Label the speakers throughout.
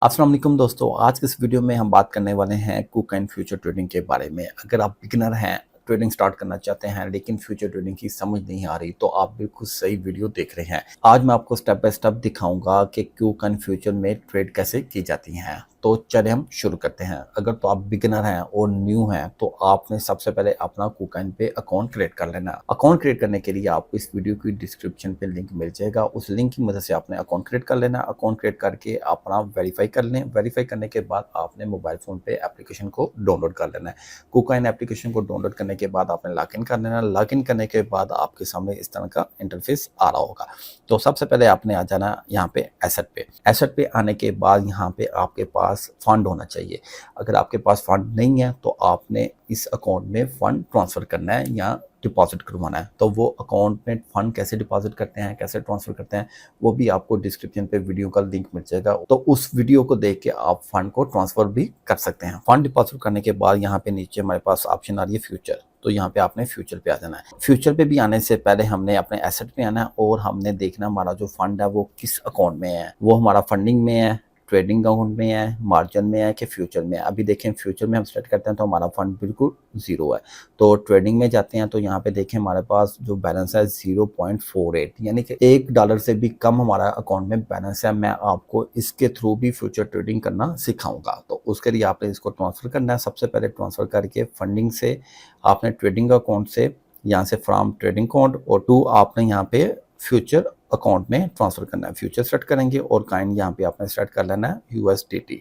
Speaker 1: अस्सलाम वालेकुम दोस्तों, आज के इस वीडियो में हम बात करने वाले हैं KuCoin फ्यूचर ट्रेडिंग के बारे में। अगर आप बिगिनर हैं, ट्रेडिंग स्टार्ट करना चाहते हैं लेकिन फ्यूचर ट्रेडिंग की समझ नहीं आ रही तो आप बिल्कुल सही वीडियो देख रहे हैं। आज मैं आपको स्टेप बाय स्टेप दिखाऊंगा कि KuCoin फ्यूचर में ट्रेड कैसे की जाती हैं। तो चलिए हम शुरू करते हैं। अगर तो आप बिगिनर हैं और न्यू हैं तो आपने सबसे पहले अपना KuCoin पे अकाउंट क्रिएट कर लेना। अकाउंट क्रिएट करने के लिए आपको इस वीडियो की डिस्क्रिप्शन पे लिंक मिल जाएगा। उस लिंक की मदद से आपने अकाउंट क्रिएट कर लेना। अकाउंट क्रिएट करके अपना वेरीफाई कर लें। वेरीफाई करने के बाद आपने मोबाइल फ़ोन पे एप्लीकेशन को डाउनलोड कर लेना है। KuCoin एप्लीकेशन को डाउनलोड करने के बाद आपने लॉगिन कर लेना। लॉगिन करने के बाद आपके सामने इस तरह का इंटरफेस आ रहा होगा। तो सबसे पहले आपने आ जाना यहाँ पे एसेट पे। एसेट पे आने के बाद यहाँ पे आपके पास फंड होना चाहिए। अगर आपके पास फंड नहीं है तो आपने इस अकाउंट में फंड ट्रांसफ़र करना है या डिपॉजिट करवाना है। तो वो अकाउंट में फंड कैसे डिपॉजिट करते हैं, कैसे ट्रांसफ़र करते हैं, वो भी आपको डिस्क्रिप्शन पे वीडियो का लिंक मिल जाएगा। तो उस वीडियो को देख के आप फंड को ट्रांसफ़र भी कर सकते हैं। फंड डिपॉजिट करने के बाद यहाँ पे नीचे हमारे पास ऑप्शन आ रही है फ्यूचर। तो यहाँ पे आपने फ्यूचर पे आ जाना है। फ्यूचर पे भी आने से पहले हमने अपने एसेट पे आना है और हमने देखना हमारा जो फंड है वो किस अकाउंट में है। वो हमारा फंडिंग में है, ट्रेडिंग अकाउंट में है, मार्जिन में है कि फ्यूचर में है। अभी देखें फ्यूचर में हम सेलेक्ट करते हैं तो हमारा फंड बिल्कुल ज़ीरो है। तो ट्रेडिंग में जाते हैं तो यहाँ पे देखें हमारे पास जो बैलेंस है 0.48 यानी कि $1 से भी कम हमारा अकाउंट में बैलेंस है। मैं आपको इसके थ्रू भी फ्यूचर ट्रेडिंग करना सिखाऊंगा। तो उसके लिए आपने इसको ट्रांसफ़र करना है। सबसे पहले ट्रांसफ़र करके फंडिंग से आपने ट्रेडिंग अकाउंट से यहाँ से फ्रॉम ट्रेडिंग अकाउंट और टू आपने यहाँ पे फ्यूचर अकाउंट में ट्रांसफ़र करना है। फ्यूचर सेट करेंगे और काइंड यहाँ पे आपने सेट कर लेना है USDT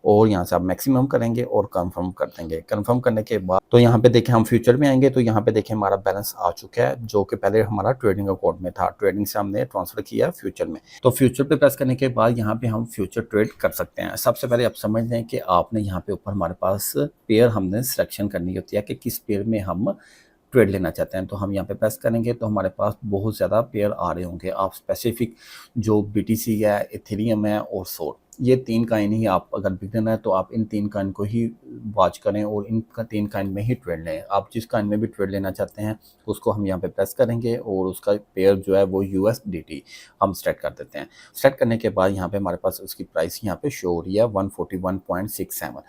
Speaker 1: और यहाँ से आप मैक्सिमम करेंगे और कंफर्म कर देंगे। कंफर्म करने के बाद तो यहाँ पे देखें हम फ्यूचर में आएंगे तो यहाँ पे देखें हमारा बैलेंस आ चुका है जो कि पहले हमारा ट्रेडिंग अकाउंट में था। ट्रेडिंग से हमने ट्रांसफ़र किया फ्यूचर में। तो फ्यूचर पे प्रेस करने के बाद यहाँ पे हम फ्यूचर ट्रेड कर सकते हैं। सबसे पहले आप समझ लें कि आपने यहाँ पे ऊपर हमारे पास पेयर हमने सिलेक्शन करनी होती है कि किस पेयर में हम ट्रेड लेना चाहते हैं। तो हम यहाँ पे प्रेस करेंगे तो हमारे पास बहुत ज़्यादा पेयर आ रहे होंगे। आप स्पेसिफिक जो BTC है, इथेरियम है और सोल, ये 3 कॉइन ही आप अगर बिगिनर है तो आप इन 3 कॉइन को ही वॉच करें और इन 3 कॉइन में ही ट्रेड लें। आप जिस कॉइन में भी ट्रेड लेना चाहते हैं उसको हम यहाँ पे प्रेस करेंगे और उसका पेयर जो है वो USDT हम सेलेक्ट कर देते हैं। सेलेक्ट करने के बाद यहाँ पे हमारे पास उसकी प्राइस यहाँ पे शो हो रही है 141.67।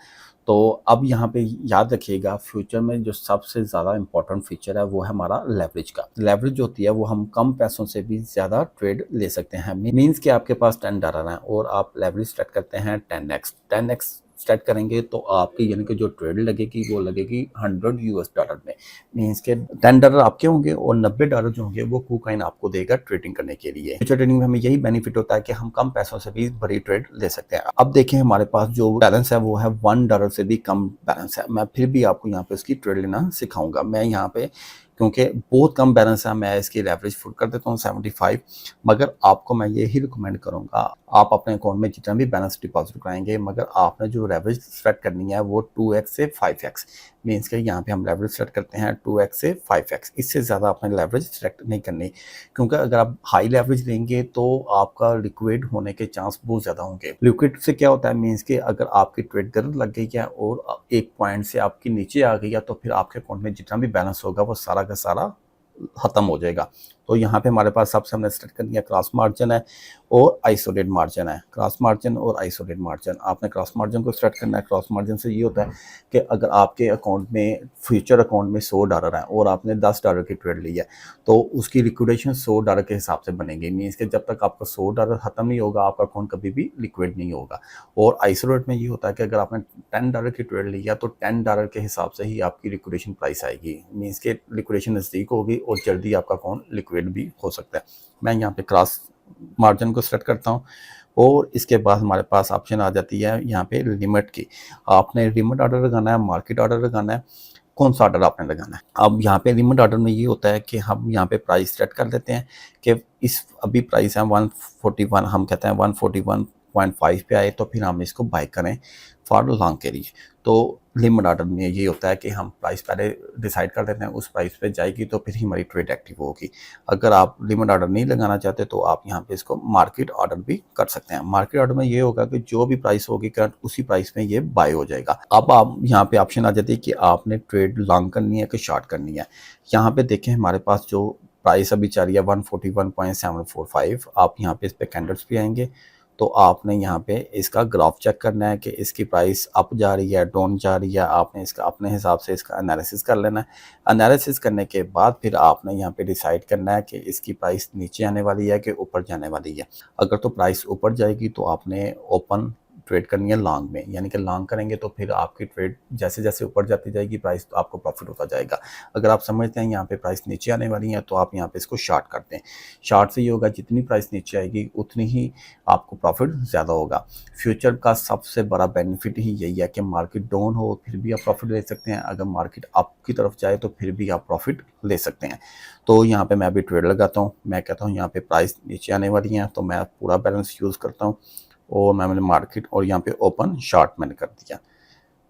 Speaker 1: तो अब यहाँ पे याद रखिएगा फ्यूचर में जो सबसे ज़्यादा इंपॉर्टेंट फीचर है वो है हमारा लेवरेज का। लेवरेज जो होती है वो हम कम पैसों से भी ज़्यादा ट्रेड ले सकते हैं। मीन्स कि आपके पास $10 है और आप लेवरेज सेट करते हैं 10x सेट करेंगे तो आपकी यानी कि जो ट्रेड लगेगी वो लगेगी $100 में। मीन्स के $10 आपके होंगे और $90 जो होंगे वो KuCoin आपको देगा ट्रेडिंग करने के लिए। फ्यूचर ट्रेडिंग में हमें यही बेनिफिट होता है कि हम कम पैसों से भी बड़ी ट्रेड ले सकते हैं। अब देखें हमारे पास जो बैलेंस है वो है $1 से भी कम बैलेंस है। मैं फिर भी आपको यहाँ पे उसकी ट्रेड लेना सिखाऊंगा। मैं यहाँ पे क्योंकि बहुत कम बैलेंस है मैं इसकी लेवरेज फुल कर देता हूँ 75। मगर आपको मैं यही रिकमेंड करूँगा आप अपने अकाउंट में जितना भी बैलेंस डिपॉजिट कराएंगे मगर आपने जो लेवरेज सेट करनी है वो 2x से 5x। मीन्स के यहाँ पे हम लेवरेज सेट करते हैं 2x से 5x। इससे ज़्यादा आपने लेवरेज सेलेक्ट नहीं करनी क्योंकि अगर आप हाई लेवरेज लेंगे तो आपका लिक्विड होने के चांस बहुत ज़्यादा होंगे। लिक्विड से क्या होता है मीन्स के अगर आपकी ट्रेड गलत लग गई है और एक पॉइंट से आपकी नीचे आ गई है तो फिर आपके अकाउंट में जितना भी बैलेंस होगा वो सारा का सारा खत्म हो जाएगा। तो यहाँ पे हमारे पास सबसे हमने सेलेक्ट कर दिया क्रॉस मार्जिन है और आइसोलेट मार्जिन है। क्रॉस मार्जिन और आइसोलेट मार्जिन आपने क्रॉस मार्जिन को सेलेक्ट करना है। क्रॉस मार्जिन से ये होता है कि अगर आपके अकाउंट में फ्यूचर अकाउंट में $100 है और आपने $10 की ट्रेड ली है तो उसकी लिक्विडेशन $100 के हिसाब से बनेगी। मीन्स कि जब तक आपका $100 खत्म नहीं होगा आपका अकाउंट कभी भी लिक्विड नहीं होगा। और आइसोलेट में ये होता है कि अगर आपने $10 की ट्रेड लिया तो $10 के हिसाब से ही आपकी लिक्विडेशन प्राइस आएगी। मीन्स के लिक्विडेशन नज़दीक होगी और जल्दी आपका अकाउंट लिक्विड भी हो सकता है। मैं यहाँ पे क्रॉस मार्जिन को सेलेक्ट करता हूँ और इसके बाद हमारे पास ऑप्शन आ जाती है यहाँ पे लिमिट की। आपने लिमिट ऑर्डर लगाना है, मार्केट ऑर्डर लगाना है, कौन सा ऑर्डर आपने लगाना है। अब यहाँ पे लिमिट ऑर्डर में ये होता है कि हम यहाँ पे प्राइस सेट कर देते हैं कि इस अभी प्राइस है 141, हम कहते हैं 141.5 पे आए तो फिर हम इसको बाय करें फॉर लॉन्ग के लिए। तो लिमिट ऑर्डर में ये होता है कि हम प्राइस पहले डिसाइड कर देते हैं, उस प्राइस पे जाएगी तो फिर ही हमारी ट्रेड एक्टिव होगी। अगर आप लिमिट ऑर्डर नहीं लगाना चाहते तो आप यहाँ पे इसको मार्केट ऑर्डर भी कर सकते हैं। मार्केट ऑर्डर में ये होगा कि जो भी प्राइस होगी करंट उसी प्राइस में ये बाय हो जाएगा। अब आप यहाँ पे ऑप्शन आ जाती है कि आपने ट्रेड लॉन्ग करनी है कि शॉर्ट करनी है। यहाँ पे देखें हमारे पास जो प्राइस अभी चल रही है 141.745। आप यहाँ पे इस पे कैंडल्स भी आएंगे तो आपने यहाँ पे इसका ग्राफ चेक करना है कि इसकी प्राइस अप जा रही है, डाउन जा रही है। आपने इसका अपने हिसाब से इसका एनालिसिस कर लेना है। एनालिसिस करने के बाद फिर आपने यहाँ पे डिसाइड करना है कि इसकी प्राइस नीचे आने वाली है कि ऊपर जाने वाली है। अगर तो प्राइस ऊपर जाएगी तो आपने ओपन ट्रेड करनी है लॉन्ग में, यानी कि लॉन्ग करेंगे तो फिर आपकी ट्रेड जैसे जैसे ऊपर जाती जाएगी प्राइस, तो आपको प्रॉफिट होता जाएगा। अगर आप समझते हैं यहाँ पे प्राइस नीचे आने वाली है तो आप यहाँ पे इसको शॉर्ट करते हैं। शॉर्ट से ये होगा जितनी प्राइस नीचे आएगी उतनी ही आपको प्रॉफिट ज़्यादा होगा। फ्यूचर का सबसे बड़ा बेनिफिट ही यही है कि मार्केट डाउन हो फिर भी आप प्रॉफिट ले सकते हैं, अगर मार्केट अप की तरफ जाए तो फिर भी आप प्रॉफिट ले सकते हैं। तो यहाँ पे मैं अभी ट्रेड लगाता हूँ, मैं कहता हूँ यहाँ पे प्राइस नीचे आने वाली है तो मैं पूरा बैलेंस यूज़ करता हूँ और मैंने मार्केट और यहाँ पे ओपन शॉर्ट मैंने कर दिया।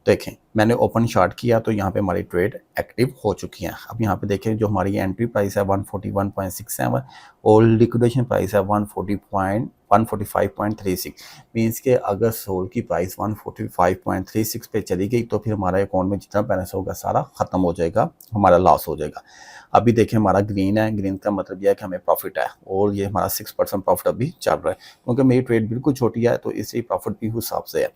Speaker 1: देखें मैंने ओपन शॉर्ट किया तो यहाँ पे हमारी ट्रेड एक्टिव हो चुकी है। अब यहाँ पे देखें जो हमारी एंट्री प्राइस है 141.67 और लिक्विडेशन प्राइस है 145.36। मीन्स के अगर सोल की प्राइस 145.36 पे चली गई तो फिर हमारे अकाउंट में जितना बैलेंस होगा सारा ख़त्म हो जाएगा, हमारा लॉस हो जाएगा। अभी देखें हमारा ग्रीन है, ग्रीन का मतलब यह है कि हमें प्रॉफिट है और ये हमारा 6% प्रॉफिट अभी चल रहा है, क्योंकि मेरी ट्रेड बिल्कुल छोटी है तो इससे प्रॉफिट भी उस हिसाब से है।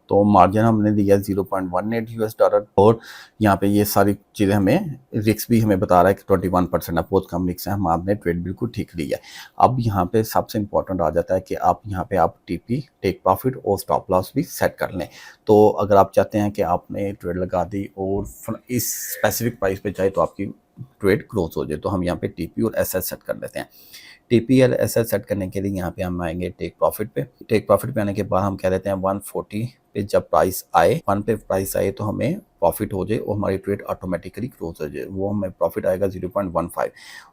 Speaker 1: तो मार्जिन हमने लिया $0.18 और यहाँ पे ये सारी चीज़ें हमें रिस्क भी हमें बता रहा है कि 21% है, बहुत कम रिस्क है, हम आपने ट्रेड बिल्कुल ठीक ली है। अब यहाँ पे सबसे इंपॉर्टेंट आ जाता है कि आप यहाँ पे आप टीपी टेक प्रॉफिट और स्टॉप लॉस भी सेट कर लें। तो अगर आप चाहते हैं कि आपने ट्रेड लगा दी और इस स्पेसिफिक प्राइस पे जाए तो आपकी ट्रेड क्लोज हो जाए, तो हम यहाँ पे टीपी और एसएस सेट कर लेते हैं। टीपी और एसएस सेट करने के लिए यहाँ पे हम आएंगे टेक प्रॉफिट पे। टेक प्रॉफिट पे आने के बाद हम कह देते हैं 140 पे जब प्राइस आए 1 पे प्राइस आए तो हमें प्रॉफिट हो जाए और हमारी ट्रेड ऑटोमेटिकली क्लोज हो जाए, वो हमें प्रॉफिट आएगा 0.15।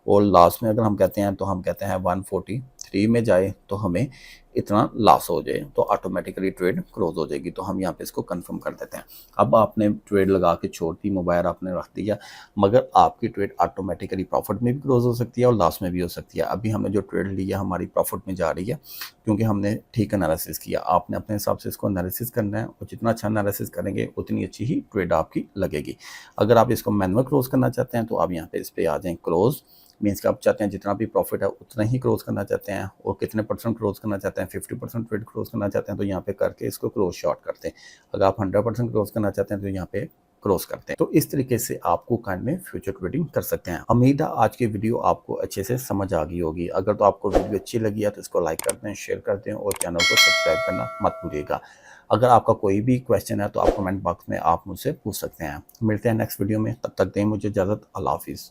Speaker 1: और लास्ट में अगर हम कहते हैं तो हम कहते हैं 143 में जाए तो हमें इतना लॉस हो जाए तो ऑटोमेटिकली ट्रेड क्लोज हो जाएगी। तो हम यहाँ पे इसको कंफर्म कर देते हैं। अब आपने ट्रेड लगा के छोड़ दी, मोबाइल आपने रख दिया, मगर आपकी ट्रेड ऑटोमेटिकली प्रॉफिट में भी क्लोज हो सकती है और लॉस में भी हो सकती है। अभी हमने जो ट्रेड लिया हमारी प्रॉफिट में जा रही है क्योंकि हमने ठीक एनालिसिस किया। आपने अपने हिसाब से इसको एनालिसिस करना है और जितना अच्छा एनालिसिस करेंगे उतनी अच्छी ही ट्रेड आपकी लगेगी। अगर आप इसको मैनुअल क्लोज करना चाहते हैं तो आप यहाँ पे इस पर आ जाएं क्लोज। मीन्स कि आप चाहते हैं जितना भी प्रॉफिट है उतना ही क्लोज करना चाहते हैं और कितने % क्लोज करना चाहते हैं, 50% ट्रेड क्लोज करना चाहते हैं तो यहाँ पे करके इसको क्लोज शॉर्ट करते हैं। अगर आप 100% क्लोज करना चाहते हैं तो यहाँ पे क्रॉस करते हैं। तो इस तरीके से आपको काइंड में फ्यूचर ट्रेडिंग कर सकते हैं। उम्मीद है आज की वीडियो आपको अच्छे से समझ आ गई होगी। अगर तो आपको वीडियो अच्छी लगी है तो इसको लाइक कर दें, शेयर कर दें और चैनल को सब्सक्राइब करना मत भूलिएगा। अगर आपका कोई भी क्वेश्चन है तो आप कमेंट बॉक्स में आप मुझसे पूछ सकते हैं। मिलते हैं नेक्स्ट वीडियो में, तब तक दें मुझे इजाज़त। अल्लाह हाफिज़।